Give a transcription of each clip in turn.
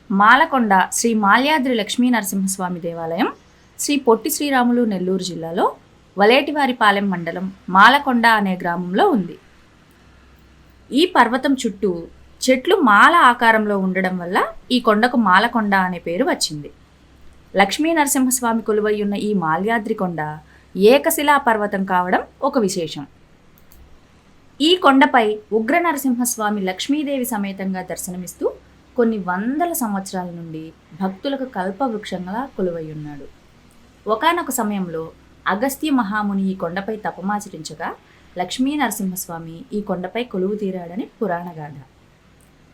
మాలకొండ శ్రీ మాల్యాద్రి లక్ష్మీ నరసింహస్వామి దేవాలయం శ్రీ పొట్టి శ్రీరాములు నెల్లూరు జిల్లాలో వలేటివారిపాలెం మండలం మాలకొండ అనే గ్రామంలో ఉంది. ఈ పర్వతం చుట్టూ చెట్లు మాల ఆకారంలో ఉండడం వల్ల ఈ కొండకు మాలకొండ అనే పేరు వచ్చింది. లక్ష్మీ నరసింహస్వామి కొలువై ఉన్న ఈ మాల్యాద్రి కొండ ఏకశిలా పర్వతం కావడం ఒక విశేషం. ఈ కొండపై ఉగ్ర నరసింహస్వామి లక్ష్మీదేవి సమేతంగా దర్శనమిస్తూ కొన్ని వందల సంవత్సరాల నుండి భక్తులకు కల్పవృక్షంగా కొలువై ఉన్నాడు. ఒకానొక సమయంలో అగస్త్య మహాముని ఈ కొండపై తపమాచరించగా లక్ష్మీ నరసింహస్వామి ఈ కొండపై కొలువు తీరాడని పురాణగాథ.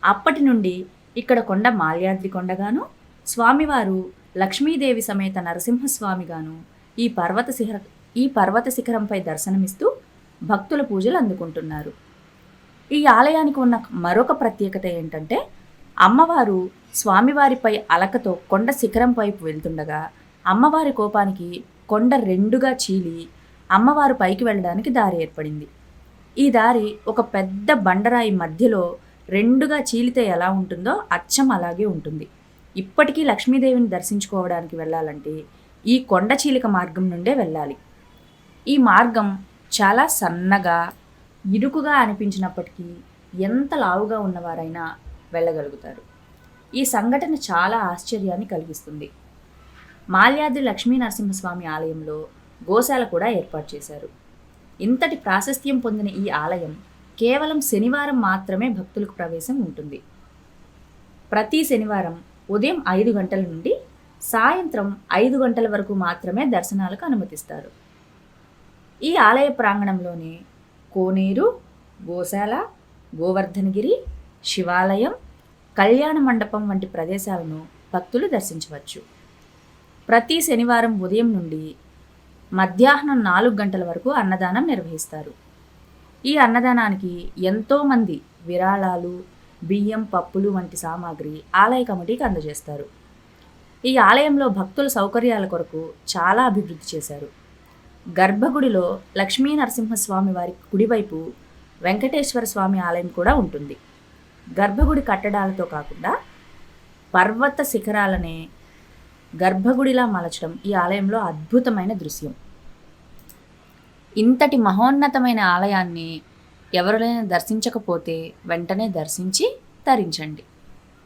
అప్పటి నుండి ఇక్కడ కొండ మాల్యాద్రి కొండగాను, స్వామివారు లక్ష్మీదేవి సమేత నరసింహస్వామిగాను ఈ పర్వత శిఖరంపై దర్శనమిస్తూ భక్తుల పూజలు అందుకుంటున్నారు. ఈ ఆలయానికి ఉన్న మరొక ప్రత్యేకత ఏంటంటే, అమ్మవారు స్వామివారిపై అలకతో కొండ శిఖరం వైపు వెళ్తుండగా అమ్మవారి కోపానికి కొండ రెండుగా చీలి అమ్మవారు పైకి వెళ్ళడానికి దారి ఏర్పడింది. ఈ దారి ఒక పెద్ద బండరాయి మధ్యలో రెండుగా చీలితే ఎలా ఉంటుందో అచ్చం అలాగే ఉంటుంది. ఇప్పటికీ లక్ష్మీదేవిని దర్శించుకోవడానికి వెళ్ళాలంటే ఈ కొండ చీలిక మార్గం నుండే వెళ్ళాలి. ఈ మార్గం చాలా సన్నగా ఇరుకుగా అనిపించినప్పటికీ ఎంత లావుగా ఉన్నవారైనా వెళ్ళగలుగుతారు. ఈ సంఘటన చాలా ఆశ్చర్యాన్ని కలిగిస్తుంది. మాల్యాద్రి లక్ష్మీ నరసింహస్వామి ఆలయంలో గోశాల కూడా ఏర్పాటు చేశారు. ఇంతటి ప్రాశస్త్యం పొందిన ఈ ఆలయం కేవలం శనివారం మాత్రమే భక్తులకు ప్రవేశం ఉంటుంది. ప్రతి శనివారం ఉదయం 5 గంటల నుండి సాయంత్రం 5 గంటల వరకు మాత్రమే దర్శనాలకు అనుమతిస్తారు. ఈ ఆలయ ప్రాంగణంలోనే కోనేరు, గోశాల, గోవర్ధనగిరి, శివాలయం, కళ్యాణ మండపం వంటి ప్రదేశాలను భక్తులు దర్శించవచ్చు. ప్రతి శనివారం ఉదయం నుండి మధ్యాహ్నం 4 గంటల వరకు అన్నదానం నిర్వహిస్తారు. ఈ అన్నదానానికి ఎంతోమంది విరాళాలు, బియ్యం, పప్పులు వంటి సామాగ్రి ఆలయ కమిటీకి అందజేస్తారు. ఈ ఆలయంలో భక్తుల సౌకర్యాల కొరకు చాలా అభివృద్ధి చేశారు. గర్భగుడిలో లక్ష్మీ నరసింహస్వామి వారి కుడివైపు వెంకటేశ్వర స్వామి ఆలయం కూడా ఉంటుంది. గర్భగుడి కట్టడాలతో కాకుండా పర్వత శిఖరాలనే గర్భగుడిలా మలచడం ఈ ఆలయంలో అద్భుతమైన దృశ్యం. ఇంతటి మహోన్నతమైన ఆలయాన్ని ఎవరైనా దర్శించకపోతే వెంటనే దర్శించి తరించండి.